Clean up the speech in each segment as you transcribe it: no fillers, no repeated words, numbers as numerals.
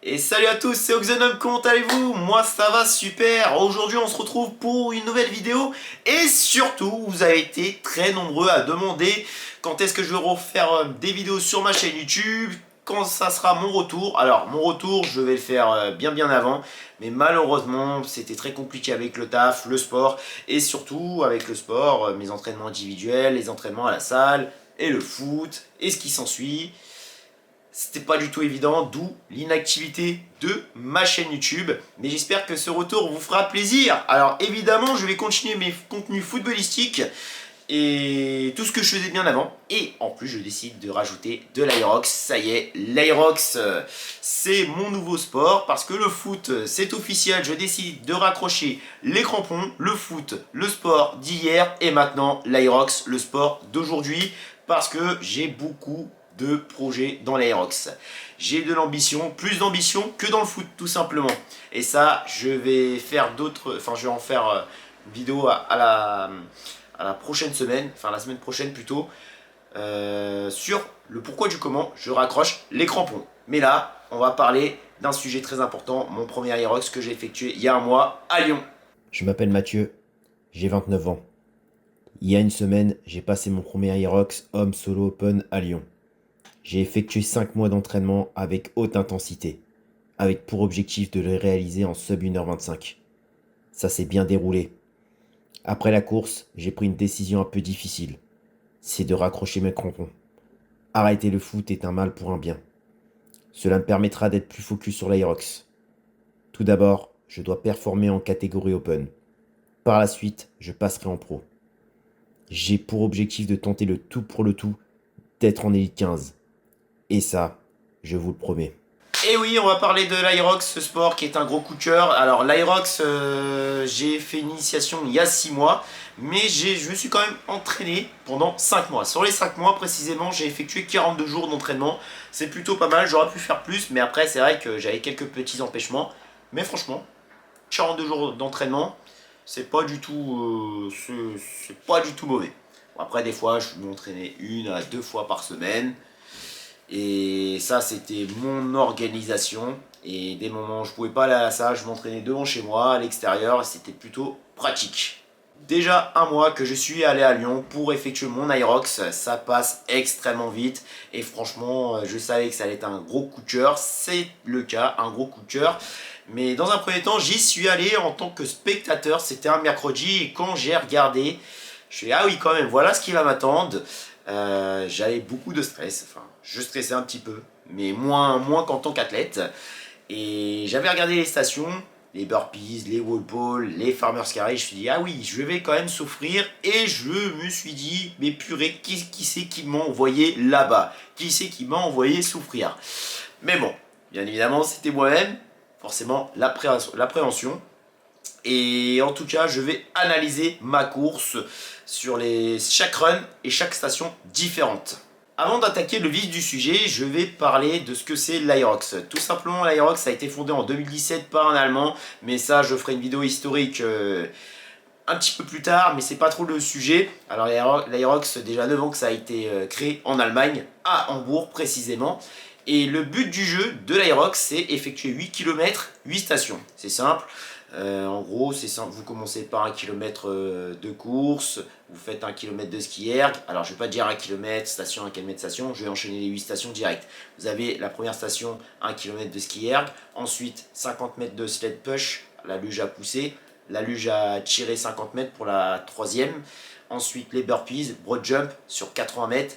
Et salut à tous, c'est Oxenum, comment allez-vous? Moi ça va super. Aujourd'hui on se retrouve pour une nouvelle vidéo. Et surtout, vous avez été très nombreux à demander quand est-ce que je vais refaire des vidéos sur ma chaîne YouTube, quand ça sera mon retour. Alors mon retour, je vais le faire bien avant. Mais malheureusement, c'était très compliqué avec le taf, le sport. Et surtout avec le sport, mes entraînements individuels, les entraînements à la salle, et le foot, et ce qui s'ensuit. C'était pas du tout évident, d'où l'inactivité de ma chaîne YouTube. Mais j'espère que ce retour vous fera plaisir. Alors évidemment, je vais continuer mes contenus footballistiques et tout ce que je faisais bien avant. Et en plus, je décide de rajouter de l'Aerox. Ça y est, l'Aerox, c'est mon nouveau sport. Parce que le foot, c'est officiel. Je décide de raccrocher les crampons, le foot, le sport d'hier. Et maintenant, l'Aerox, le sport d'aujourd'hui. Parce que j'ai beaucoup de projets dans l'Aerox. J'ai de l'ambition, plus d'ambition que dans le foot, tout simplement. Et ça, je vais faire d'autres... Enfin, je vais en faire une vidéo à la prochaine semaine, enfin la semaine prochaine plutôt, sur le pourquoi du comment je raccroche les crampons. Mais là, on va parler d'un sujet très important, mon premier Aerox que j'ai effectué il y a un mois à Lyon. Je m'appelle Mathieu, j'ai 29 ans. Il y a une semaine, j'ai passé mon premier Aerox Homme Solo Open à Lyon. J'ai effectué 5 mois d'entraînement avec haute intensité, avec pour objectif de le réaliser en sub 1h25. Ça s'est bien déroulé. Après la course, j'ai pris une décision un peu difficile. C'est de raccrocher mes crampons. Arrêter le foot est un mal pour un bien. Cela me permettra d'être plus focus sur l'Aerox. Tout d'abord, je dois performer en catégorie Open. Par la suite, je passerai en pro. J'ai pour objectif de tenter le tout pour le tout, d'être en élite 15. Et ça, je vous le promets. Et oui, on va parler de l'Aerox, ce sport qui est un gros coup de cœur. Alors l'Aerox, j'ai fait une initiation il y a 6 mois, mais je me suis quand même entraîné pendant 5 mois. Sur les 5 mois précisément, j'ai effectué 42 jours d'entraînement. C'est plutôt pas mal, j'aurais pu faire plus, mais après c'est vrai que j'avais quelques petits empêchements. Mais franchement, 42 jours d'entraînement, c'est pas du tout, c'est pas du tout mauvais. Bon, après des fois, je m'entraînais 1 à 2 fois par semaine. Et ça, c'était mon organisation. Et des moments où je pouvais pas aller à la salle, je m'entraînais devant chez moi, à l'extérieur, et c'était plutôt pratique. Déjà un mois que je suis allé à Lyon pour effectuer mon Aerox, ça passe extrêmement vite. Et franchement, je savais que ça allait être un gros coup de cœur. C'est le cas, un gros coup de cœur. Mais dans un premier temps, j'y suis allé en tant que spectateur. C'était un mercredi et quand j'ai regardé, je suis ah oui quand même, voilà ce qui va m'attendre. J'avais beaucoup de stress, enfin je stressais un petit peu, mais moins qu'en tant qu'athlète. Et j'avais regardé les stations, les burpees, les wall balls, les farmers carry, je me suis dit ah oui, je vais quand même souffrir. Et je me suis dit mais purée, qui c'est qui m'a envoyé là-bas? Qui c'est qui m'a envoyé souffrir? Mais bon, bien évidemment c'était moi-même, forcément l'appréhension. Et en tout cas, je vais analyser ma course sur chaque run et chaque station différente. Avant d'attaquer le vif du sujet, je vais parler de ce que c'est l'Aerox. Tout simplement, l'Aerox a été fondé en 2017 par un Allemand, mais ça, je ferai une vidéo historique un petit peu plus tard, mais c'est pas trop le sujet. Alors l'Aerox, déjà 9 ans que ça a été créé en Allemagne, à Hambourg précisément. Et le but du jeu de l'Aerox, c'est effectuer 8 km, 8 stations. C'est simple. En gros, c'est simple. Vous commencez par 1 km de course, vous faites 1 km de ski erg. Alors, je ne vais pas dire 1 km station, 1 km station, je vais enchaîner les 8 stations directes. Vous avez la première station, 1 km de ski erg, ensuite 50 mètres de sled push, la luge à pousser, la luge à tirer 50 mètres pour la troisième. Ensuite, les burpees, broad jump sur 80 mètres.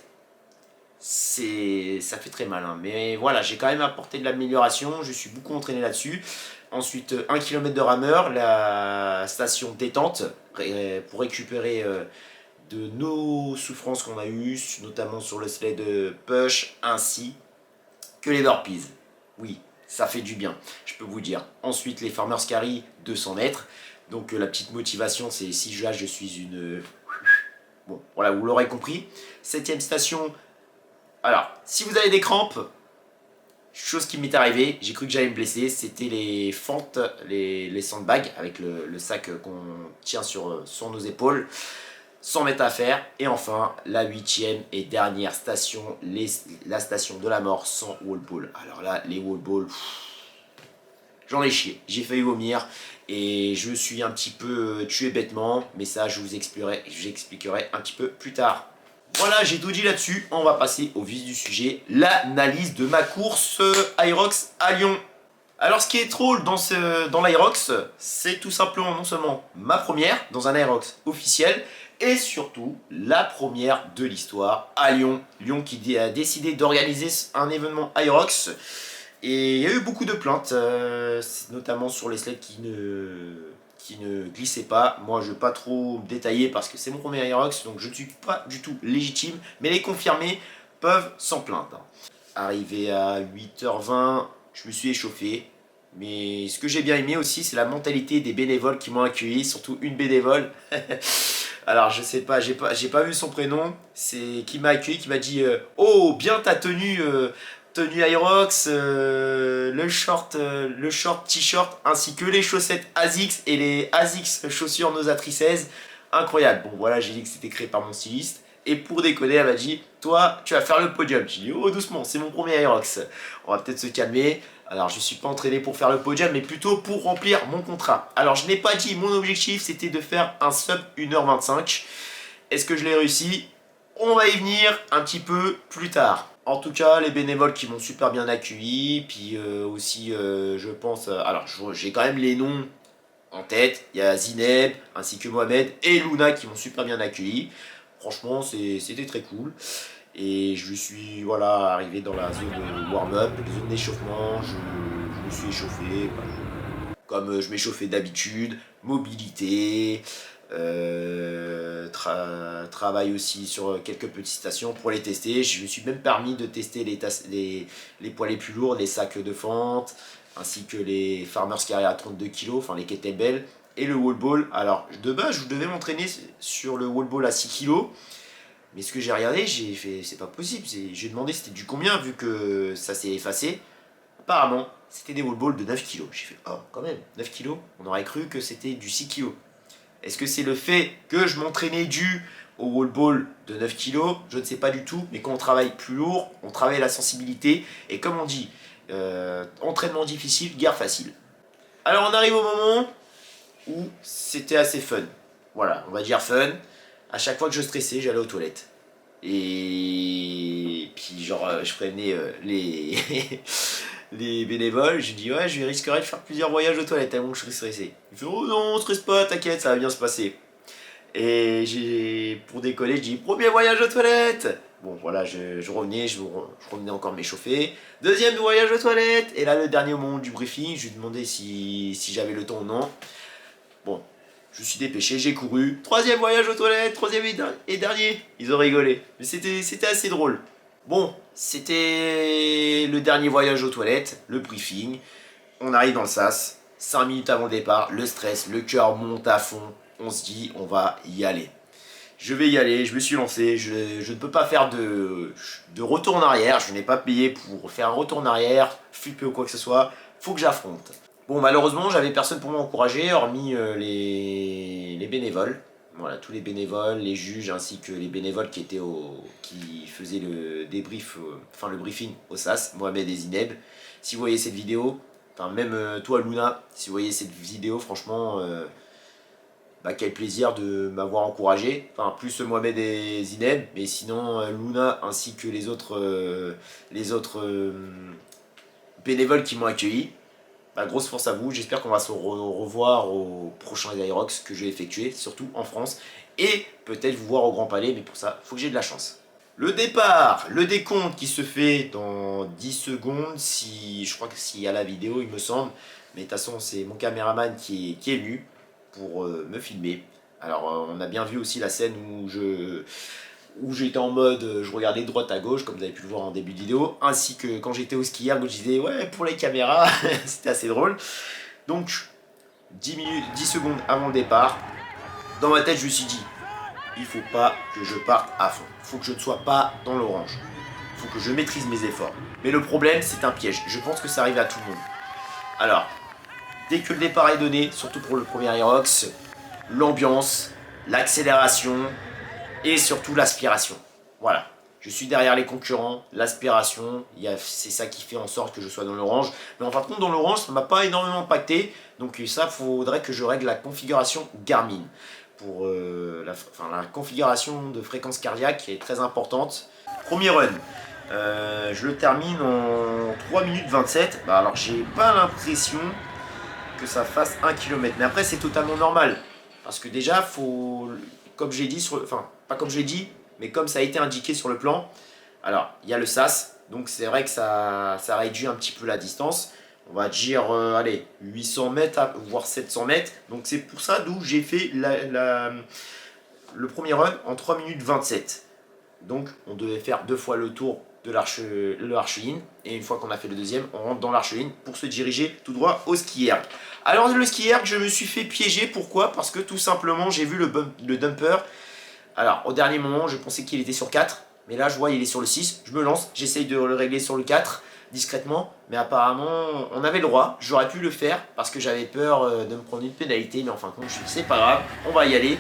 Ça fait très mal, hein. Mais voilà, j'ai quand même apporté de l'amélioration, je suis beaucoup entraîné là-dessus. Ensuite, 1 km de rameur, la station détente pour récupérer de nos souffrances qu'on a eues, notamment sur le sled push, ainsi que les burpees. Oui, ça fait du bien, je peux vous dire. Ensuite, les farmers carry, 200 mètres. Donc la petite motivation, c'est si je suis une... Bon, voilà, vous l'aurez compris. Septième station, alors, si vous avez des crampes, chose qui m'est arrivée, j'ai cru que j'allais me blesser, c'était les fentes, les sandbags avec le sac qu'on tient sur nos épaules. 100 mètres à faire. Et enfin, la huitième et dernière station, la station de la mort sans wall ball. Alors là, les wall balls, j'en ai chié. J'ai failli vomir et je me suis un petit peu tué bêtement. Mais ça, je vous expliquerai un petit peu plus tard. Voilà, j'ai tout dit là-dessus. On va passer au vif du sujet, l'analyse de ma course Aerox à Lyon. Alors ce qui est drôle dans l'Aerox, c'est tout simplement non seulement ma première dans un Aerox officiel, et surtout la première de l'histoire à Lyon. Lyon qui a décidé d'organiser un événement Aerox. Et il y a eu beaucoup de plaintes, notamment sur les sleds qui ne glissaient pas. Moi je ne vais pas trop détailler parce que c'est mon premier Aerox, donc je ne suis pas du tout légitime, mais les confirmés peuvent s'en plaindre. Arrivé à 8h20, je me suis échauffé. Mais ce que j'ai bien aimé aussi, c'est la mentalité des bénévoles qui m'ont accueilli, surtout une bénévole. Alors je sais pas, j'ai pas vu son prénom, c'est qui m'a accueilli, qui m'a dit oh bien ta tenue Aerox, le short t-shirt ainsi que les chaussettes ASICS et les ASICS chaussures Nosatrice 16, incroyable. Bon voilà, j'ai dit que c'était créé par mon styliste. Et pour déconner, elle m'a dit toi tu vas faire le podium. J'ai dit oh doucement, c'est mon premier Aerox, on va peut-être se calmer. Alors je ne suis pas entraîné pour faire le podium, mais plutôt pour remplir mon contrat. Alors je n'ai pas dit, mon objectif c'était de faire un sub 1h25. Est-ce que je l'ai réussi? On va y venir un petit peu plus tard. En tout cas, les bénévoles qui m'ont super bien accueilli, puis aussi je pense... alors j'ai quand même les noms en tête. Il y a Zineb, ainsi que Mohamed et Luna qui m'ont super bien accueilli. Franchement, c'était très cool. Et je suis voilà, arrivé dans la zone de warm-up, zone d'échauffement, je me suis échauffé, comme je m'échauffais d'habitude, mobilité, travail aussi sur quelques petites stations pour les tester. Je me suis même permis de tester les poids les plus lourds, les sacs de fente, ainsi que les Farmers Carry à 32 kg, enfin les kettlebells, et le wall ball. Alors de base, je devais m'entraîner sur le wall ball à 6 kg. Mais ce que j'ai regardé, j'ai fait, c'est pas possible. J'ai demandé c'était du combien vu que ça s'est effacé. Apparemment, c'était des wall balls de 9 kg. J'ai fait, oh, quand même, 9 kg. On aurait cru que c'était du 6 kg. Est-ce que c'est le fait que je m'entraînais dû au wall ball de 9 kg? Je ne sais pas du tout. Mais quand on travaille plus lourd, on travaille la sensibilité. Et comme on dit, entraînement difficile, guerre facile. Alors on arrive au moment où c'était assez fun. Voilà, on va dire fun. À chaque fois que je stressais, j'allais aux toilettes. Et puis genre, je prévenais les... les bénévoles, je dis ouais, je risquerais de faire plusieurs voyages aux toilettes tellement que je serais stressé. Ils font oh non, stresse pas, t'inquiète, ça va bien se passer. Et pour décoller, je dis premier voyage aux toilettes. Bon voilà, je revenais encore m'échauffer. Deuxième voyage aux toilettes. Et là, le dernier moment du briefing, je lui demandais si j'avais le temps ou non. Bon, je me suis dépêché, j'ai couru. Troisième voyage aux toilettes, troisième et dernier. Ils ont rigolé. Mais c'était assez drôle. Bon, c'était le dernier voyage aux toilettes, le briefing. On arrive dans le sas. 5 minutes avant le départ, le stress, le cœur monte à fond. On se dit, on va y aller. Je vais y aller, je me suis lancé. Je ne peux pas faire de retour en arrière. Je n'ai pas payé pour faire un retour en arrière, flipper ou quoi que ce soit. Faut que j'affronte. Bon, malheureusement, j'avais personne pour m'encourager, hormis les bénévoles. Voilà, tous les bénévoles, les juges, ainsi que les bénévoles qui faisaient le débrief, le briefing au SAS, Mohamed et Zineb. Si vous voyez cette vidéo, enfin même toi Luna, si vous voyez cette vidéo, franchement, quel plaisir de m'avoir encouragé. Enfin, plus Mohamed et Zineb, mais sinon Luna ainsi que les autres bénévoles qui m'ont accueilli. Grosse force à vous, j'espère qu'on va se revoir au prochain Aerox que je vais effectuer, surtout en France, et peut-être vous voir au Grand Palais, mais pour ça, il faut que j'ai de la chance. Le départ, le décompte qui se fait dans 10 secondes, je crois que s'il y a la vidéo, il me semble, mais de toute façon, c'est mon caméraman qui est venu pour me filmer. Alors, on a bien vu aussi la scène où j'étais en mode, je regardais de droite à gauche, comme vous avez pu le voir en début de vidéo, ainsi que quand j'étais au skier, je disais, ouais, pour les caméras, c'était assez drôle. Donc, 10 secondes avant le départ, dans ma tête, je me suis dit, il faut pas que je parte à fond, il faut que je ne sois pas dans l'orange, il faut que je maîtrise mes efforts. Mais le problème, c'est un piège, je pense que ça arrive à tout le monde. Alors, dès que le départ est donné, surtout pour le premier Aerox, l'ambiance, l'accélération, et surtout l'aspiration. Voilà. Je suis derrière les concurrents, l'aspiration, c'est ça qui fait en sorte que je sois dans l'orange. Mais en fin de compte, dans l'orange, ça ne m'a pas énormément impacté. Donc ça, il faudrait que je règle la configuration Garmin. Pour la configuration de fréquence cardiaque qui est très importante. Premier run, je le termine en 3 minutes 27. Bah alors j'ai pas l'impression que ça fasse 1 km. Mais après c'est totalement normal. Parce que déjà, faut, comme j'ai dit, enfin pas comme je l'ai dit, mais comme ça a été indiqué sur le plan, alors il y a le SAS, donc c'est vrai que ça réduit un petit peu la distance. On va dire, allez, 800 mètres, voire 700 mètres. Donc c'est pour ça d'où j'ai fait le premier run en 3 minutes 27. Donc on devait faire 2 fois le tour de l'Archeline. Et une fois qu'on a fait le deuxième, on rentre dans l'Archeline pour se diriger tout droit au ski erg. Alors le ski erg, je me suis fait piéger. Pourquoi? Parce que tout simplement, j'ai vu le dumper. Alors au dernier moment, je pensais qu'il était sur 4. Mais là, je vois, il est sur le 6. Je me lance, j'essaye de le régler sur le 4. Discrètement, mais apparemment on avait le droit, j'aurais pu le faire parce que j'avais peur de me prendre une pénalité, mais en fin de compte je me suis dit c'est pas grave, on va y aller.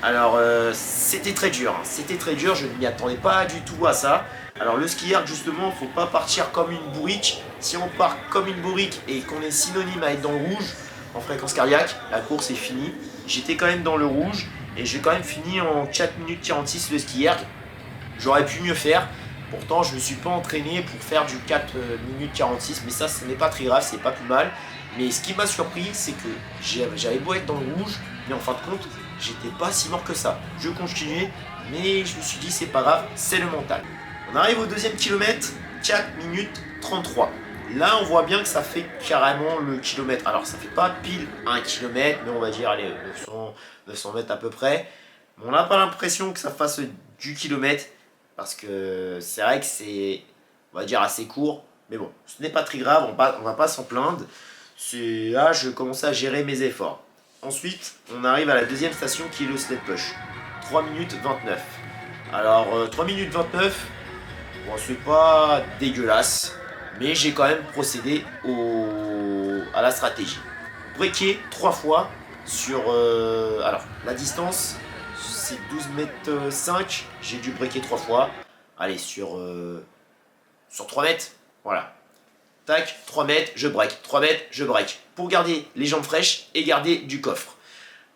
Alors c'était très dur, je ne m'y attendais pas du tout à ça. Alors le ski erg justement, faut pas partir comme une bourrique. Si on part comme une bourrique et qu'on est synonyme à être dans le rouge en fréquence cardiaque, la course est finie. J'étais quand même dans le rouge et j'ai quand même fini en 4 minutes 46 le ski erg. J'aurais pu mieux faire. Pourtant, je ne me suis pas entraîné pour faire du 4 minutes 46, mais ça, ce n'est pas très grave, c'est pas plus mal. Mais ce qui m'a surpris, c'est que j'avais beau être dans le rouge, mais en fin de compte, j'étais pas si mort que ça. Je continuais, mais je me suis dit, c'est pas grave, c'est le mental. On arrive au deuxième kilomètre, 4 minutes 33. Là, on voit bien que ça fait carrément le kilomètre. Alors, ça fait pas pile 1 kilomètre, mais on va dire, allez, 900 mètres à peu près. Mais on n'a pas l'impression que ça fasse du kilomètre. Parce que c'est vrai que c'est, on va dire, assez court. Mais bon, ce n'est pas très grave, on va pas s'en plaindre. Là, je commence à gérer mes efforts. Ensuite, on arrive à la deuxième station qui est le sled push. 3 minutes 29. Alors, 3 minutes 29, bon, c'est pas dégueulasse. Mais j'ai quand même procédé à la stratégie. Breaker 3 fois sur... alors, la distance... C'est 12 mètres 5, j'ai dû breaker 3 fois. Allez, sur 3 mètres, voilà. Tac, 3 mètres, je break. 3 mètres, je break. Pour garder les jambes fraîches et garder du coffre.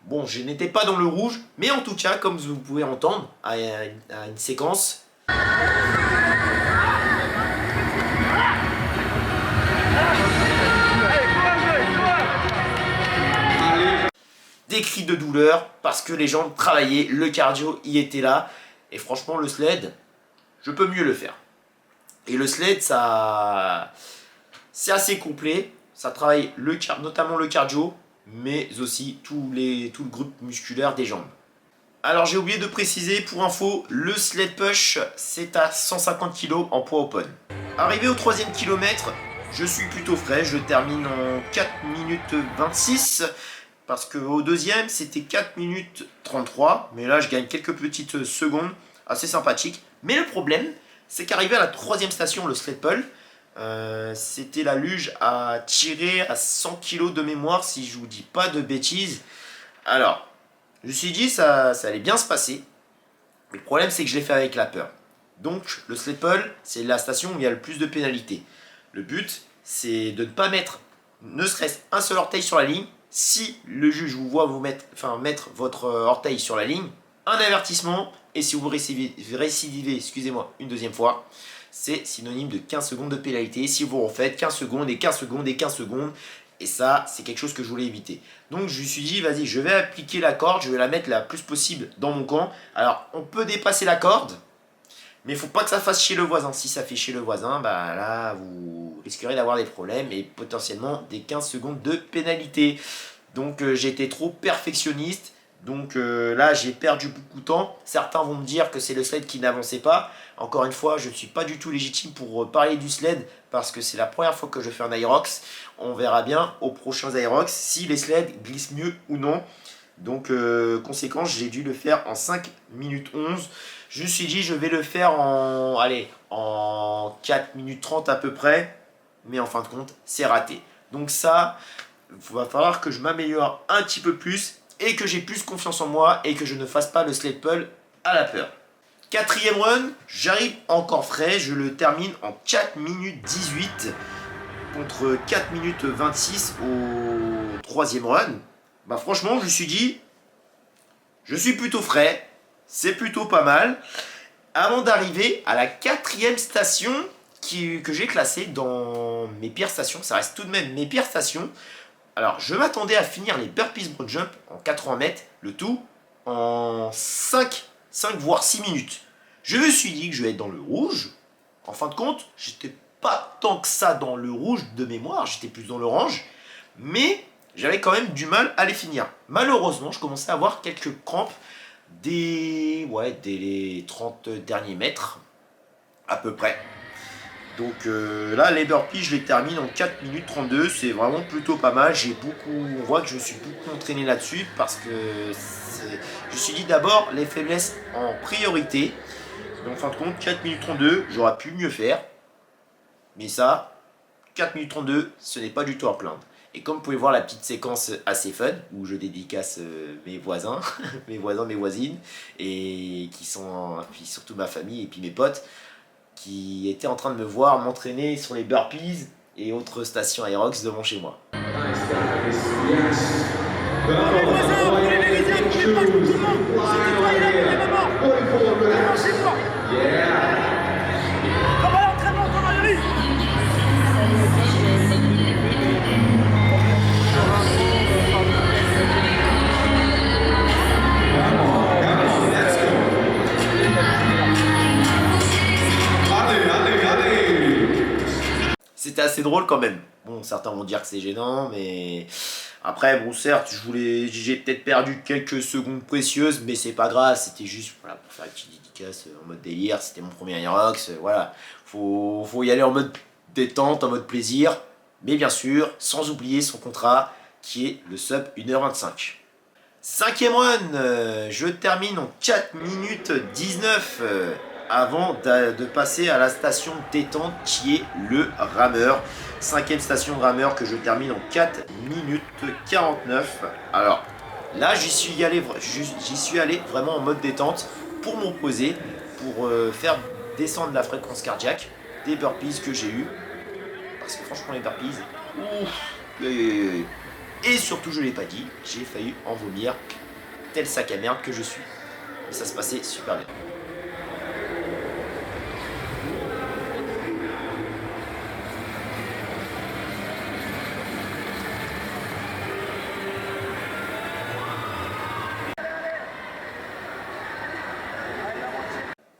Bon, je n'étais pas dans le rouge, mais en tout cas, comme vous pouvez entendre, à une séquence... Des cris de douleur parce que les jambes travaillaient, le cardio y était là. Et franchement, le sled, je peux mieux le faire. Et le sled, ça, c'est assez complet. Ça travaille notamment le cardio, mais aussi tout le groupe musculaire des jambes. Alors j'ai oublié de préciser, pour info, le sled push, c'est à 150 kg en poids open. Arrivé au 3e kilomètre, je suis plutôt frais. Je termine en 4 minutes 26. Parce qu'au deuxième, c'était 4 minutes 33. Mais là, je gagne quelques petites secondes assez sympathiques. Mais le problème, c'est qu'arrivé à la 3e station, le sled pull, c'était la luge à tirer à 100 kg de mémoire, si je vous dis pas de bêtises. Alors, je me suis dit, ça allait bien se passer. Le problème, c'est que je l'ai fait avec la peur. Donc, le sled pull, c'est la station où il y a le plus de pénalités. Le but, c'est de ne pas mettre, ne serait-ce un seul orteil sur la ligne. Si le juge vous voit mettre votre orteil sur la ligne, un avertissement, et si vous récidivez, excusez-moi, une deuxième fois, c'est synonyme de 15 secondes de pénalité. Si vous refaites 15 secondes et 15 secondes et 15 secondes, et ça, c'est quelque chose que je voulais éviter. Donc je me suis dit, vas-y, je vais appliquer la corde, je vais la mettre la plus possible dans mon camp. Alors, on peut dépasser la corde, mais il ne faut pas que ça fasse chier le voisin. Si ça fait chier le voisin, bah là, vous risquerez d'avoir des problèmes et potentiellement des 15 secondes de pénalité. Donc j'ai été trop perfectionniste. Donc là, j'ai perdu beaucoup de temps. Certains vont me dire que c'est le sled qui n'avançait pas. Encore une fois, je ne suis pas du tout légitime pour parler du sled parce que c'est la première fois que je fais un Aerox. On verra bien aux prochains Aerox si les sleds glissent mieux ou non. Donc, conséquence, j'ai dû le faire en 5 minutes 11. Je me suis dit, je vais le faire en 4 minutes 30 à peu près. Mais en fin de compte, c'est raté. Donc ça, il va falloir que je m'améliore un petit peu plus et que j'ai plus confiance en moi et que je ne fasse pas le sled pull à la peur. Quatrième run, j'arrive encore frais, je le termine en 4 minutes 18 contre 4 minutes 26 au troisième run. Bah franchement, je me suis dit, je suis plutôt frais, c'est plutôt pas mal. Avant d'arriver à la quatrième station que j'ai classée dans mes pires stations, ça reste tout de même mes pires stations. Alors, je m'attendais à finir les burpees broad jump en 80 mètres, le tout en 5 voire 6 minutes. Je me suis dit que je vais être dans le rouge. En fin de compte, j'étais pas tant que ça dans le rouge de mémoire, j'étais plus dans l'orange. Mais j'avais quand même du mal à les finir. Malheureusement, je commençais à avoir quelques crampes dès les 30 derniers mètres, à peu près. Donc là, les burpees, je les termine en 4 minutes 32. C'est vraiment plutôt pas mal. On voit que je me suis beaucoup entraîné là-dessus parce que je me suis dit d'abord les faiblesses en priorité. Mais en fin de compte, 4 minutes 32, j'aurais pu mieux faire. Mais ça, 4 minutes 32, ce n'est pas du tout à plaindre. Et comme vous pouvez voir la petite séquence assez fun, où je dédicace mes voisins, mes voisines, et qui sont, puis surtout ma famille et puis mes potes, qui étaient en train de me voir m'entraîner sur les burpees et autres stations Aerox devant chez moi. C'était assez drôle quand même. Bon, certains vont dire que c'est gênant, mais après, bon, certes, j'ai peut-être perdu quelques secondes précieuses, mais c'est pas grave. C'était juste voilà, pour faire une petite dédicace en mode délire. C'était mon premier Aerox. Voilà, faut y aller en mode détente, en mode plaisir, mais bien sûr, sans oublier son contrat qui est le sub 1h25. Cinquième run, je termine en 4 minutes 19 avant de passer à la station détente qui est le rameur. Cinquième station rameur que je termine en 4 minutes 49. Alors là, j'y suis allé vraiment en mode détente pour me reposer, pour faire descendre la fréquence cardiaque des burpees que j'ai eu. Parce que franchement, les burpees, ouf, et surtout, je ne l'ai pas dit, j'ai failli en vomir, tel sac à merde que je suis. Et ça se passait super bien.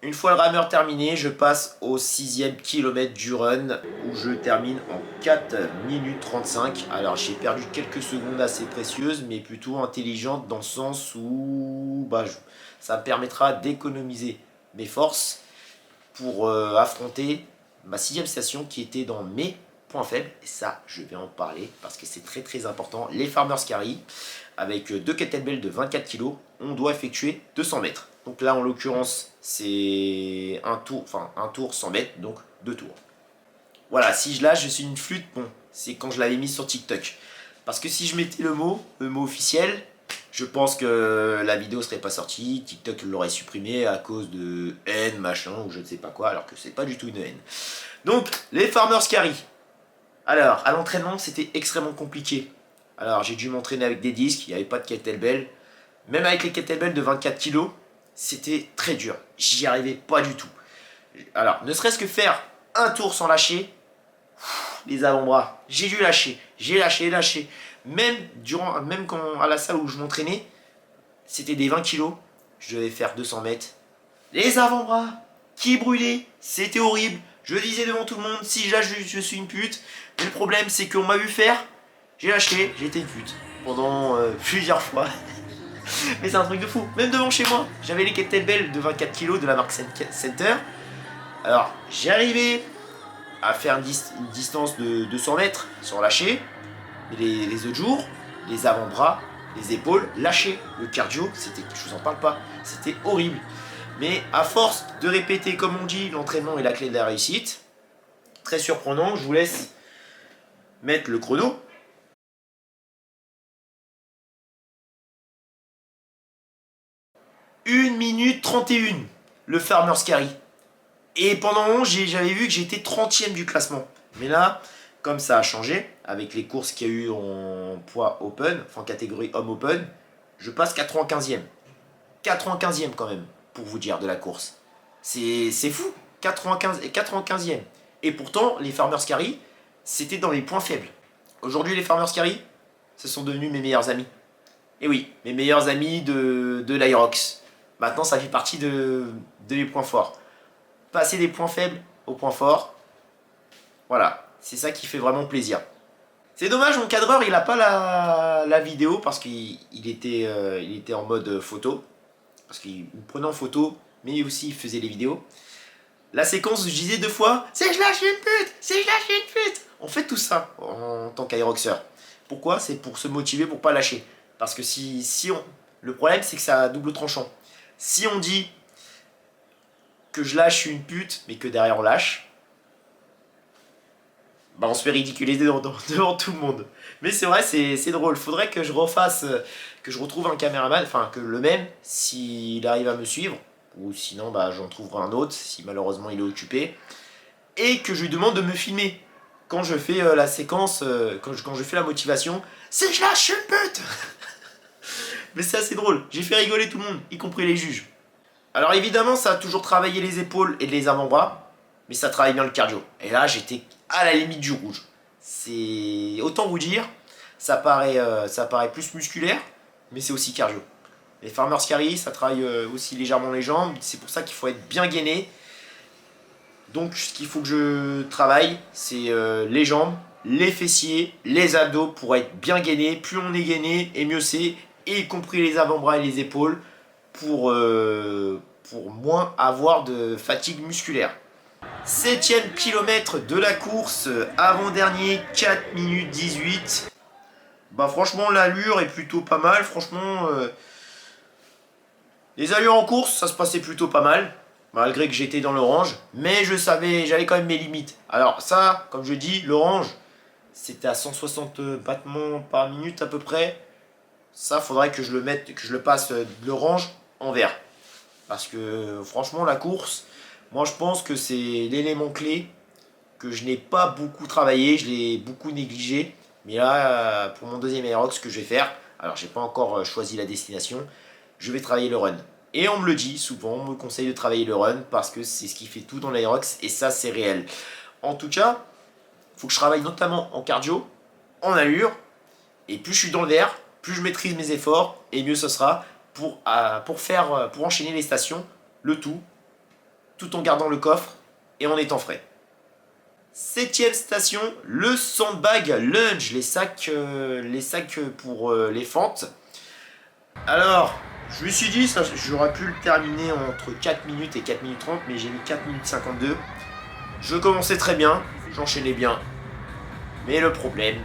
Une fois le rameur terminé, je passe au 6e kilomètre du run où je termine en 4 minutes 35. Alors j'ai perdu quelques secondes assez précieuses mais plutôt intelligentes dans le sens où ça me permettra d'économiser mes forces pour affronter ma 6e station qui était dans mes points faibles. Et ça, je vais en parler parce que c'est très très important. Les farmers carry, avec 2 kettlebells de 24 kg, on doit effectuer 200 mètres. Donc là, en l'occurrence, c'est un tour 100 mètres, donc 2 tours. Voilà, si je lâche, je suis une flûte, bon, c'est quand je l'avais mis sur TikTok. Parce que si je mettais le mot officiel, je pense que la vidéo serait pas sortie, TikTok l'aurait supprimé à cause de haine, machin, ou je ne sais pas quoi, alors que c'est pas du tout une haine. Donc, les farmers carry. Alors, à l'entraînement, c'était extrêmement compliqué. Alors, j'ai dû m'entraîner avec des disques, il n'y avait pas de kettlebell. Même avec les kettlebells de 24 kg, c'était très dur. J'y arrivais pas du tout. Alors, ne serait-ce que faire un tour sans lâcher, les avant-bras, j'ai dû lâcher. J'ai lâché. Même quand à la salle où je m'entraînais, c'était des 20 kg, je devais faire 200 mètres. Les avant-bras qui brûlaient, c'était horrible. Je disais devant tout le monde, si je lâche, je suis une pute. Mais le problème, c'est qu'on m'a vu faire, j'ai lâché, j'étais une pute. Pendant plusieurs fois. Mais c'est un truc de fou. Même devant chez moi, j'avais les kettlebells de 24 kg de la marque Center. Alors, j'ai arrivé à faire une distance de 200 mètres sans lâcher. Les autres jours, les avant-bras, les épaules lâchés. Le cardio, je vous en parle pas, c'était horrible. Mais à force de répéter, comme on dit, l'entraînement est la clé de la réussite. Très surprenant, je vous laisse mettre le chrono. 1 minute 31. le Farmers Carry. Et pendant un moment, j'avais vu que j'étais 30e du classement. Mais là, comme ça a changé, avec les courses qu'il y a eu en poids open, enfin catégorie homme open, je passe 95e. 95e quand même, pour vous dire, de la course. C'est fou, 95e. Et pourtant, les Farmers Carry, c'était dans les points faibles. Aujourd'hui, les Farmers Carry, ce sont devenus mes meilleurs amis. Et oui, mes meilleurs amis de l'Aerox. Maintenant, ça fait partie de mes points forts. Passer des points faibles aux points forts, voilà, c'est ça qui fait vraiment plaisir. C'est dommage, mon cadreur, il n'a pas la vidéo parce qu'il était en mode photo. Parce qu'il me prenait en photo, mais aussi il faisait les vidéos. La séquence où je disais 2 fois, c'est je lâche une pute, c'est je lâche une pute. On fait tout ça en tant qu'aéroxeur. Pourquoi? C'est pour se motiver, pour pas lâcher. Parce que le problème, c'est que ça a double tranchant. Si on dit que je lâche une pute, mais que derrière on lâche, bah on se fait ridiculiser devant tout le monde. Mais c'est vrai, c'est drôle. Faudrait que je refasse, que je retrouve un caméraman, enfin que le même, s'il arrive à me suivre, ou sinon bah j'en trouverai un autre, si malheureusement il est occupé, et que je lui demande de me filmer. Quand je fais la séquence, quand je fais la motivation, c'est je lâche une pute. Mais c'est assez drôle, j'ai fait rigoler tout le monde, y compris les juges. Alors évidemment, ça a toujours travaillé les épaules et les avant-bras, mais ça travaille bien le cardio. Et là, j'étais à la limite du rouge. C'est autant vous dire, ça paraît plus musculaire, mais c'est aussi cardio. Les Farmers Carry, ça travaille aussi légèrement les jambes, c'est pour ça qu'il faut être bien gainé. Donc ce qu'il faut que je travaille, c'est les jambes, les fessiers, les abdos pour être bien gainé. Plus on est gainé, et mieux c'est, et y compris les avant-bras et les épaules, pour moins avoir de fatigue musculaire. 7e kilomètre de la course, avant-dernier, 4 minutes 18. Bah franchement l'allure est plutôt pas mal, franchement les allures en course ça se passait plutôt pas mal, malgré que j'étais dans l'orange, mais je savais, j'avais quand même mes limites. Alors ça, comme je dis, l'orange, c'était à 160 battements par minute à peu près. Ça faudrait que je le passe de l'orange en vert. Parce que franchement la course, moi je pense que c'est l'élément clé que je n'ai pas beaucoup travaillé, je l'ai beaucoup négligé. Mais là, pour mon deuxième Aerox, ce que je vais faire, alors j'ai pas encore choisi la destination, je vais travailler le run. Et on me le dit souvent, on me conseille de travailler le run parce que c'est ce qui fait tout dans l'Aerox et ça c'est réel. En tout cas, il faut que je travaille notamment en cardio, en allure, et plus je suis dans le vert, plus je maîtrise mes efforts et mieux ce sera pour enchaîner les stations, le tout en gardant le coffre et en étant frais. 7e station, le sandbag lunge, les sacs pour les fentes. Alors, je me suis dit, j'aurais pu le terminer entre 4 minutes et 4 minutes 30, mais j'ai mis 4 minutes 52. Je commençais très bien, j'enchaînais bien. Mais le problème,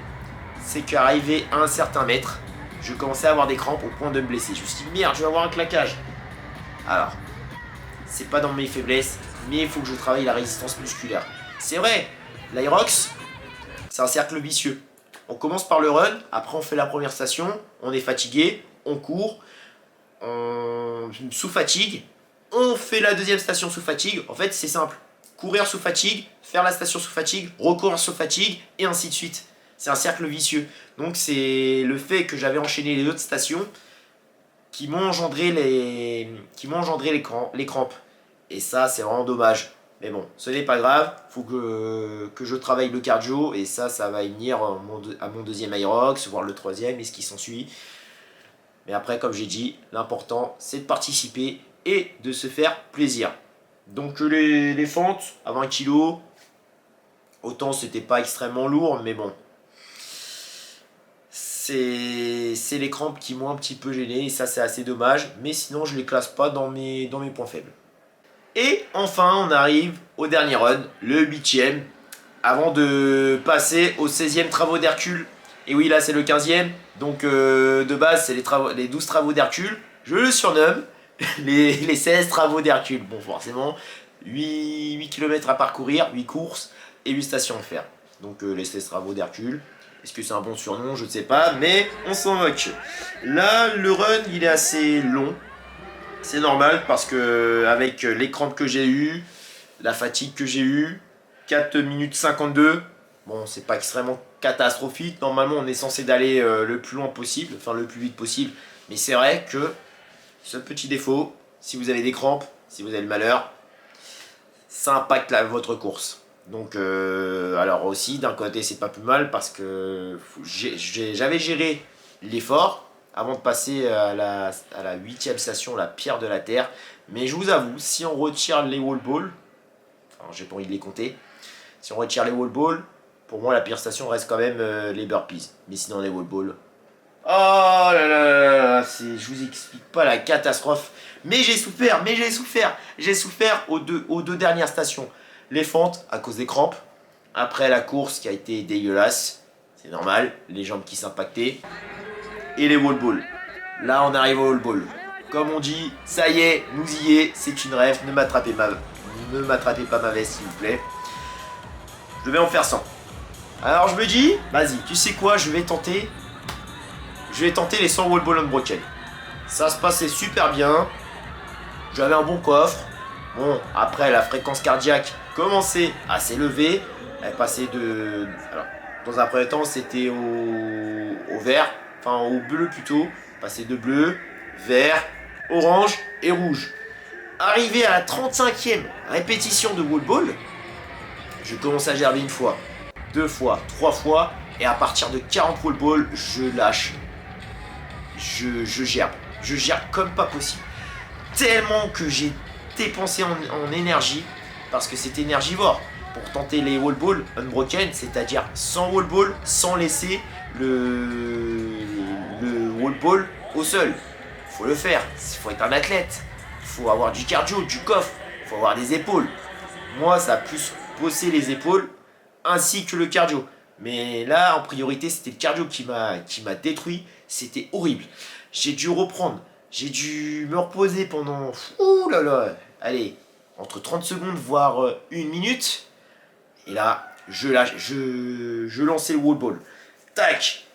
c'est qu'arrivé à un certain mètre, je commençais à avoir des crampes au point de me blesser. Je me suis dit, merde, je vais avoir un claquage. Alors, c'est pas dans mes faiblesses, mais il faut que je travaille la résistance musculaire. C'est vrai, l'Aerox, c'est un cercle vicieux. On commence par le run, après on fait la première station, on est fatigué, on court, on sous-fatigue, on fait la deuxième station sous fatigue. En fait, c'est simple. Courir sous fatigue, faire la station sous fatigue, recourir sous fatigue, et ainsi de suite. C'est un cercle vicieux. Donc c'est le fait que j'avais enchaîné les autres stations qui m'ont engendré les crampes. Et ça, c'est vraiment dommage. Mais bon, ce n'est pas grave. Il faut que je travaille le cardio. Et ça va venir à mon deuxième Aerox, voire le troisième et ce qui s'ensuit. Mais après, comme j'ai dit, l'important, c'est de participer et de se faire plaisir. Donc les fentes à 20 kg, autant c'était pas extrêmement lourd, mais bon. C'est les crampes qui m'ont un petit peu gêné et ça c'est assez dommage. Mais sinon je les classe pas dans mes points faibles. Et enfin on arrive au dernier run, le 8e, avant de passer au 16e travaux d'Hercule. Et oui là c'est le 15e, donc de base c'est les 12 travaux d'Hercule. Je le surnomme les 16 travaux d'Hercule. Bon forcément 8 km à parcourir, 8 courses et 8 stations à faire. Donc les 16 travaux d'Hercule. Est-ce que c'est un bon surnom? Je ne sais pas, mais on s'en moque. Là, le run, il est assez long. C'est normal parce que avec les crampes que j'ai eues, la fatigue que j'ai eue, 4 minutes 52, bon, c'est pas extrêmement catastrophique. Normalement, on est censé d'aller le plus loin possible, enfin le plus vite possible. Mais c'est vrai que ce petit défaut, si vous avez des crampes, si vous avez le malheur, ça impacte votre course. Donc, alors aussi, d'un côté, c'est pas plus mal parce que j'avais géré l'effort avant de passer à la 8e station, la pierre de la terre. Mais je vous avoue, si on retire les wall balls, alors j'ai pas envie de les compter, si on retire les wall balls, pour moi la pire station reste quand même les burpees. Mais sinon les wall balls, oh là là là là, je vous explique pas la catastrophe. Mais j'ai souffert, j'ai souffert aux deux dernières stations. Les fentes à cause des crampes, après la course qui a été dégueulasse, c'est normal, les jambes qui s'impactaient, et les wall balls. Là on arrive au wall ball. Comme on dit, ça y est, nous y est, c'est une rêve, ne m'attrapez pas ma veste s'il vous plaît. Je vais en faire 100. Alors je me dis, vas-y, tu sais quoi, je vais tenter les 100 wall ball unbroken. Ça se passait super bien. J'avais un bon coffre. Bon, après la fréquence cardiaque commençait à s'élever. Elle passait de... Alors, dans un premier temps, c'était au vert, enfin au bleu plutôt. Passait de bleu, vert, orange et rouge. Arrivé à la 35e répétition de wall ball, je commence à gerber une fois, 2 fois, 3 fois. Et à partir de 40 wall ball, je lâche. Je gerbe. Je gerbe comme pas possible. Tellement que j'ai dépensé en énergie, parce que c'est énergivore, pour tenter les wall balls unbroken, c'est-à-dire sans wall ball, sans laisser le wall ball au sol. Faut le faire, il faut être un athlète, faut avoir du cardio, du coffre, faut avoir des épaules. Moi, ça a plus bossé les épaules, ainsi que le cardio. Mais là, en priorité, c'était le cardio qui m'a détruit. C'était horrible. J'ai dû reprendre. J'ai dû me reposer pendant... Ouh là là. Allez, entre 30 secondes, voire 1 minute. Et là, je lançais le wall ball. Tac.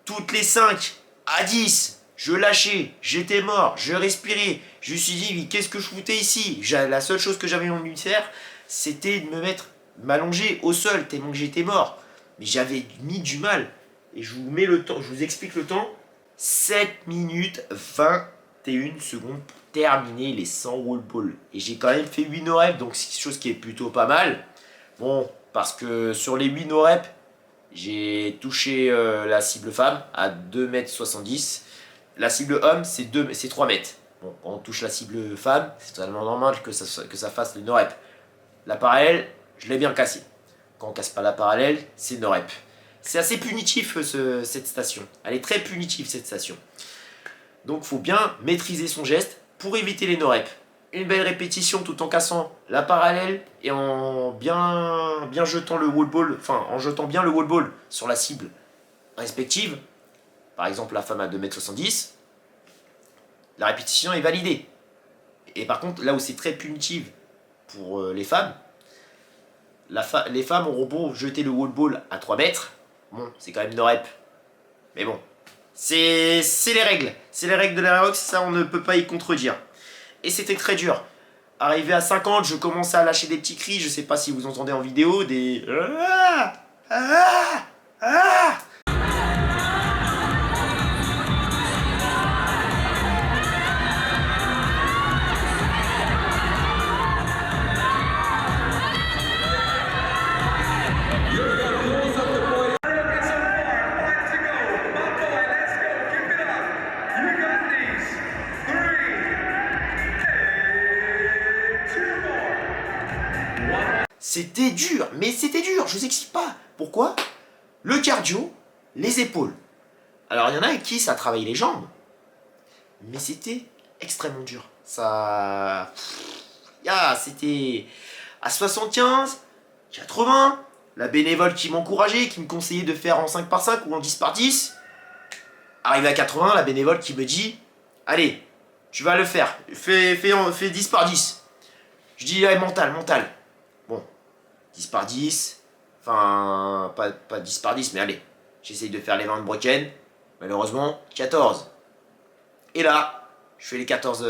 Toutes les 5 à 10, je lâchais. J'étais mort. Je respirais. Je me suis dit, qu'est-ce que je foutais ici? La seule chose que j'avais en unitaire, c'était de m'allonger au sol, tellement que j'étais mort. Mais j'avais mis du mal. Et je vous mets le temps, je vous explique le temps. 7 minutes 21 secondes pour terminer les 100 wall balls. Et j'ai quand même fait 8 no reps, donc c'est quelque chose qui est plutôt pas mal. Bon, parce que sur les 8 no reps, j'ai touché la cible femme à 2,70 m. La cible homme, c'est 3 mètres. Bon, quand on touche la cible femme, c'est totalement normal que ça fasse le no rep. La parallèle, je l'ai bien cassé. Quand on casse pas la parallèle, c'est no rep. C'est assez punitif cette station. Elle est très punitive cette station. Donc faut bien maîtriser son geste pour éviter les no rep. Une belle répétition tout en cassant la parallèle et en bien jetant le wall ball, enfin en jetant bien le wall ball sur la cible respective. Par exemple la femme à 2,70 m, la répétition est validée. Et par contre là où c'est très punitif pour les femmes, les femmes auront beau jeter le wall ball à 3 mètres. Bon, c'est quand même no rep. Mais bon, c'est les règles. C'est les règles de l'aérox, ça on ne peut pas y contredire. Et c'était très dur. Arrivé à 50, je commençais à lâcher des petits cris. Je sais pas si vous entendez en vidéo, des... Ah, ah, ah. C'était dur, mais c'était dur, je vous explique pas. Pourquoi? Le cardio, les épaules. Alors il y en a avec qui ça travaille les jambes, mais c'était extrêmement dur. Ça... c'était à 75, 80, la bénévole qui m'encourageait, qui me conseillait de faire en 5 par 5 ou en 10 par 10. Arrivé à 80, la bénévole qui me dit, allez, tu vas le faire, fais 10 par 10. Je dis, allez, mental. Bon, 10 par 10, enfin, pas 10 par 10, mais allez, j'essaye de faire les 20 broken, malheureusement, 14. Et là, Je fais les 14,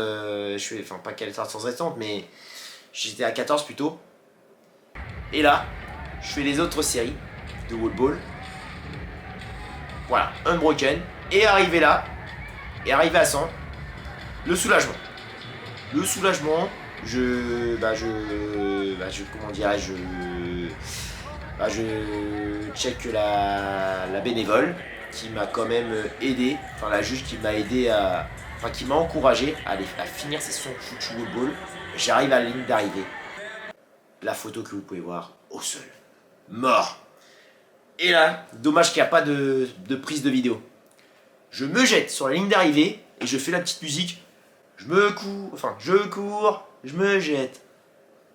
enfin pas 14 restantes, mais j'étais à 14 plutôt. Et là, je fais les autres séries de wall ball. Voilà, unbroken. Et arrivé là, et arrivé à 100, le soulagement. Le soulagement, comment dirais-je, je check la bénévole qui m'a quand même aidé, enfin la juge qui m'a aidé enfin qui m'a encouragé à finir ces sessions foutu au ball. J'arrive à la ligne d'arrivée. La photo que vous pouvez voir au sol. Mort. Et là, dommage qu'il n'y a pas de prise de vidéo. Je me jette sur la ligne d'arrivée et je fais la petite musique. Je cours, je me jette.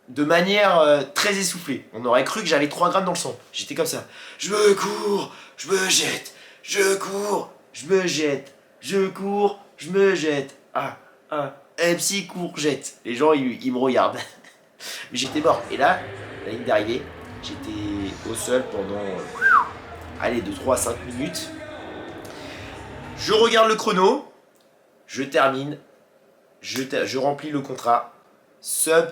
De manière très essoufflée. On aurait cru que j'avais 3 grammes dans le sang. J'étais comme ça. Je cours, je me jette. Je cours, je me jette. Je cours, je me jette. MC courgette. Les gens, ils me regardent. Mais j'étais mort. Et là, la ligne d'arrivée, j'étais au sol pendant, allez, de 3 à 5 minutes. Je regarde le chrono. Je termine. Je remplis le contrat. Sub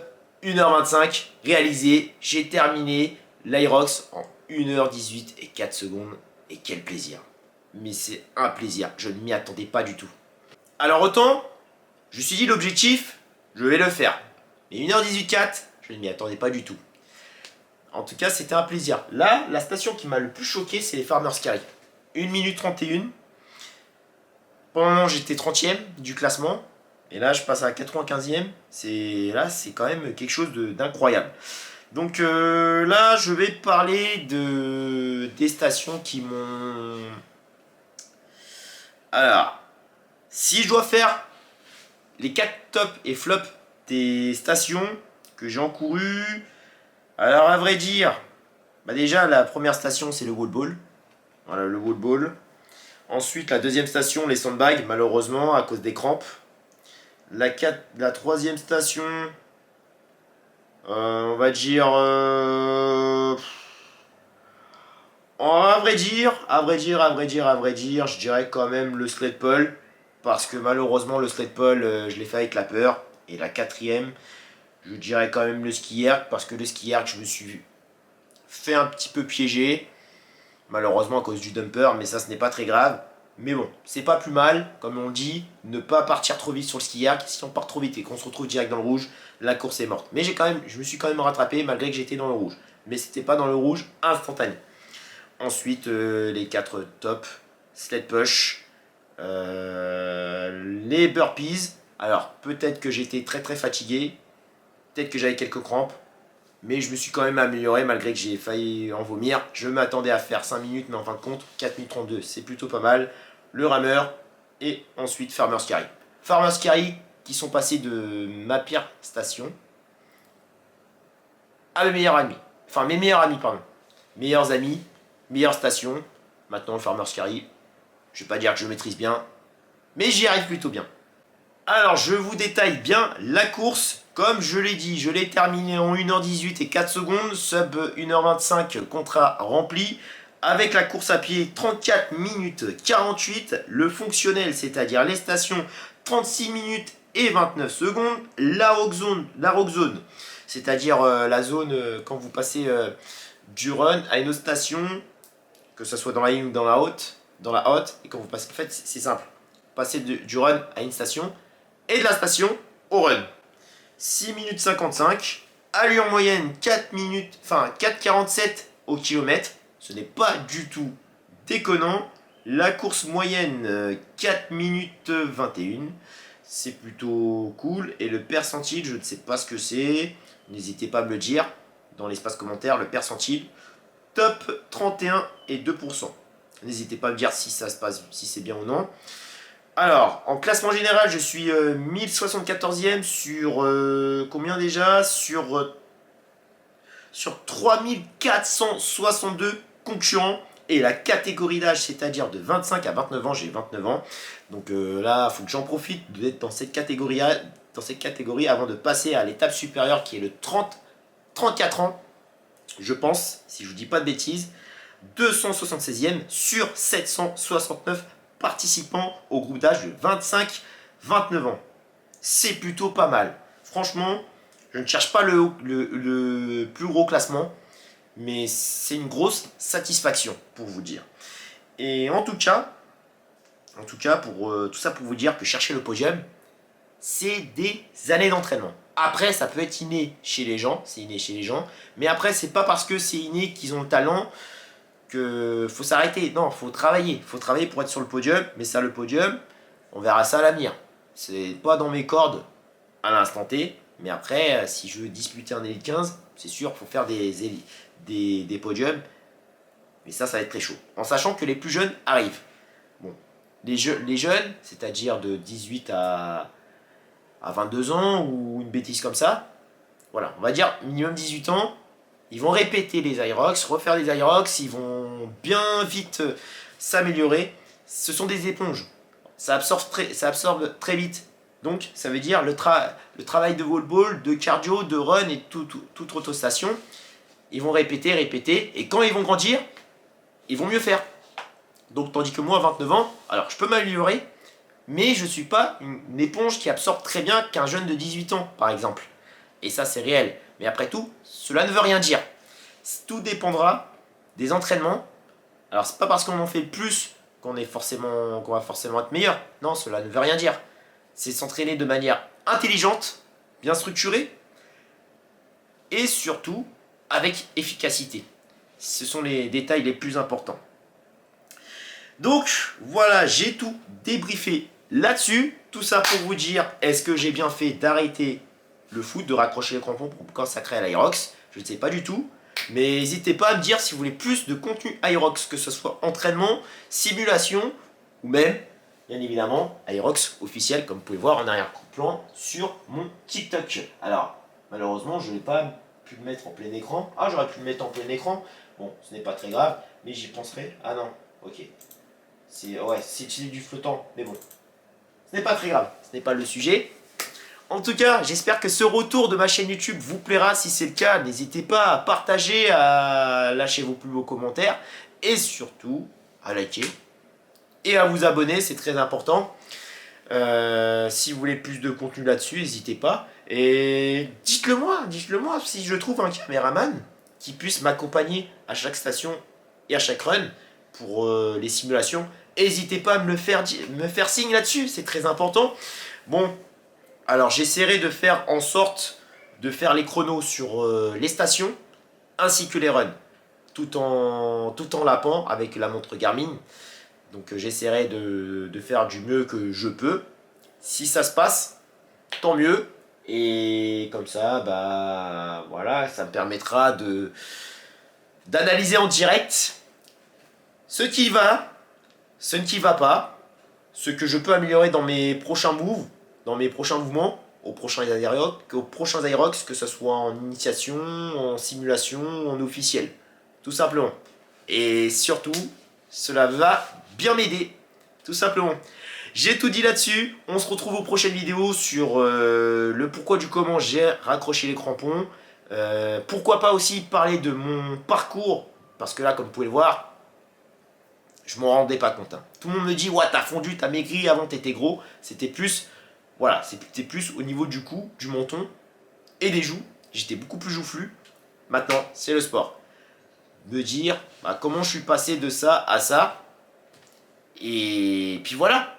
1h25 réalisé. J'ai terminé l'Aerox en 1h18 et 4 secondes. Et quel plaisir. Mais c'est un plaisir. Je ne m'y attendais pas du tout. Alors autant, je me suis dit l'objectif, je vais le faire. Mais 1h18.4, je ne m'y attendais pas du tout. En tout cas, c'était un plaisir. Là, la station qui m'a le plus choqué, c'est les Farmers Carry. 1 minute 31. Pour le moment, j'étais 30e du classement. Et là, je passe à 95e. Là, c'est quand même quelque chose d'incroyable. Donc là, je vais parler des stations qui m'ont... Alors, si je dois faire les 4 tops et flops des stations que j'ai encourues, alors à vrai dire, déjà la première station c'est le wall ball. Voilà, le wall ball. Ensuite, la deuxième station, les sandbags, malheureusement, à cause des crampes. La troisième station, on va dire... à vrai dire, je dirais quand même le sled pull. Parce que malheureusement, le sled pull, je l'ai fait avec la peur. Et la quatrième, je dirais quand même le ski erg. Parce que le ski erg, je me suis fait un petit peu piéger. Malheureusement à cause du dumper, mais ça ce n'est pas très grave. Mais bon, c'est pas plus mal, comme on dit, ne pas partir trop vite sur le ski erg. Si on part trop vite et qu'on se retrouve direct dans le rouge, la course est morte. Mais je me suis quand même rattrapé malgré que j'étais dans le rouge. Mais c'était pas dans le rouge instantané. Ensuite, les 4 tops, sled push, les burpees. Alors, peut-être que j'étais très très fatigué, peut-être que j'avais quelques crampes, mais je me suis quand même amélioré malgré que j'ai failli en vomir. Je m'attendais à faire 5 minutes, mais en fin de compte, 4 minutes 32, c'est plutôt pas mal. Le rameur et ensuite Farmers Carry. Farmers Carry qui sont passés de ma pire station à mes meilleurs amis. Enfin, mes meilleurs amis, pardon. Meilleurs amis, meilleure station. Maintenant, le Farmers Carry, je vais pas dire que je maîtrise bien, mais j'y arrive plutôt bien. Alors, je vous détaille bien la course. Comme je l'ai dit, je l'ai terminé en 1h18 et 4 secondes, sub 1h25, contrat rempli. Avec la course à pied, 34 minutes 48. Le fonctionnel, c'est-à-dire les stations, 36 minutes et 29 secondes. La rock zone, c'est-à-dire la zone quand vous passez du run à une autre station, que ce soit dans la ligne ou dans la haute, et quand vous passez, en fait, c'est simple. Passer du run à une station et de la station au run. 6 minutes 55, allure moyenne 4,47 au kilomètre. Ce n'est pas du tout déconnant. La course moyenne 4 minutes 21. C'est plutôt cool. Et le percentile, je ne sais pas ce que c'est. N'hésitez pas à me le dire dans l'espace commentaire. Le percentile, top 31 et 2%. N'hésitez pas à me dire si ça se passe, si c'est bien ou non. Alors, en classement général, je suis 1074e sur combien déjà sur 3462 concurrents. Et la catégorie d'âge, c'est-à-dire de 25 à 29 ans, j'ai 29 ans. Donc là, il faut que j'en profite d'être dans cette catégorie avant de passer à l'étape supérieure qui est le 34 ans, je pense, si je ne vous dis pas de bêtises. 276e sur 769 participants au groupe d'âge de 25-29 ans. c'est plutôt pas mal. Franchement, je ne cherche pas le plus gros classement, mais c'est une grosse satisfaction pour vous dire. Et en tout cas pour tout ça pour vous dire que chercher le podium, c'est des années d'entraînement. Après, ça peut être inné chez les gens, c'est inné chez les gens, mais après, c'est pas parce que c'est inné qu'ils ont le talent que faut s'arrêter. Non, faut travailler pour être sur le podium, mais ça, le podium, on verra ça à l'avenir. C'est pas dans mes cordes à l'instant T, mais après, si je veux disputer un Elite 15, c'est sûr, faut faire des podiums, mais ça va être très chaud. En sachant que les plus jeunes arrivent. Bon, les jeunes, c'est-à-dire de 18 à 22 ans ou une bêtise comme ça, voilà, on va dire minimum 18 ans, ils vont répéter les Aerox, refaire les Aerox, ils vont bien vite s'améliorer. Ce sont des éponges, ça absorbe très vite. Donc ça veut dire le travail de wall-ball, de cardio, de run et toute rotation, ils vont répéter, et quand ils vont grandir, ils vont mieux faire. Donc tandis que moi à 29 ans, alors je peux m'améliorer, mais je ne suis pas une éponge qui absorbe très bien qu'un jeune de 18 ans, par exemple. Et ça, c'est réel. Mais après tout, cela ne veut rien dire. Tout dépendra des entraînements. Alors, c'est pas parce qu'on en fait plus qu'on va forcément être meilleur. Non, cela ne veut rien dire. C'est s'entraîner de manière intelligente, bien structurée, et surtout avec efficacité. Ce sont les détails les plus importants. Donc, voilà, j'ai tout débriefé là-dessus. Tout ça pour vous dire, est-ce que j'ai bien fait d'arrêter le foot, de raccrocher les crampons pour me consacrer à l'Aerox? Je ne sais pas du tout. Mais n'hésitez pas à me dire si vous voulez plus de contenu Aerox, que ce soit entraînement, simulation, ou même, bien évidemment, Aerox officiel, comme vous pouvez voir en arrière-plan sur mon TikTok. Alors, malheureusement, je n'ai pas pu le mettre en plein écran. Ah, j'aurais pu le mettre en plein écran. Bon, ce n'est pas très grave, mais j'y penserai. Ah non, ok. C'est du flottant, mais bon. Ce n'est pas très grave, ce n'est pas le sujet. En tout cas, j'espère que ce retour de ma chaîne YouTube vous plaira. Si c'est le cas, n'hésitez pas à partager, à lâcher vos plus beaux commentaires et surtout à liker et à vous abonner, c'est très important. Si vous voulez plus de contenu là-dessus, n'hésitez pas. Et dites-le moi si je trouve un caméraman qui puisse m'accompagner à chaque station et à chaque run pour les simulations. N'hésitez pas à me faire signe là-dessus, c'est très important. Bon, alors j'essaierai de faire en sorte de faire les chronos sur les stations ainsi que les runs, tout en lapant avec la montre Garmin. Donc j'essaierai de faire du mieux que je peux. Si ça se passe, tant mieux. Et comme ça, bah voilà, ça me permettra d'analyser en direct ce qui va, ce qui ne va pas, ce que je peux améliorer dans mes prochains moves, dans mes prochains mouvements, aux prochains Aerox, que ce soit en initiation, en simulation, en officiel. Tout simplement. Et surtout, cela va bien m'aider. Tout simplement. J'ai tout dit là-dessus. On se retrouve aux prochaines vidéos sur le pourquoi du comment j'ai raccroché les crampons. Pourquoi pas aussi parler de mon parcours. Parce que là, comme vous pouvez le voir, je m'en rendais pas compte. Hein. Tout le monde me dit, ouais, t'as fondu, t'as maigri, avant t'étais gros. C'était plus, voilà, c'était plus au niveau du cou, du menton et des joues. J'étais beaucoup plus joufflu. Maintenant, c'est le sport. Me dire comment je suis passé de ça à ça. Et puis voilà.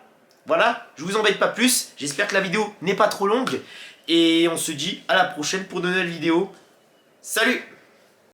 Voilà, je vous embête pas plus. J'espère que la vidéo n'est pas trop longue. Et on se dit à la prochaine pour de nouvelles vidéos. Salut!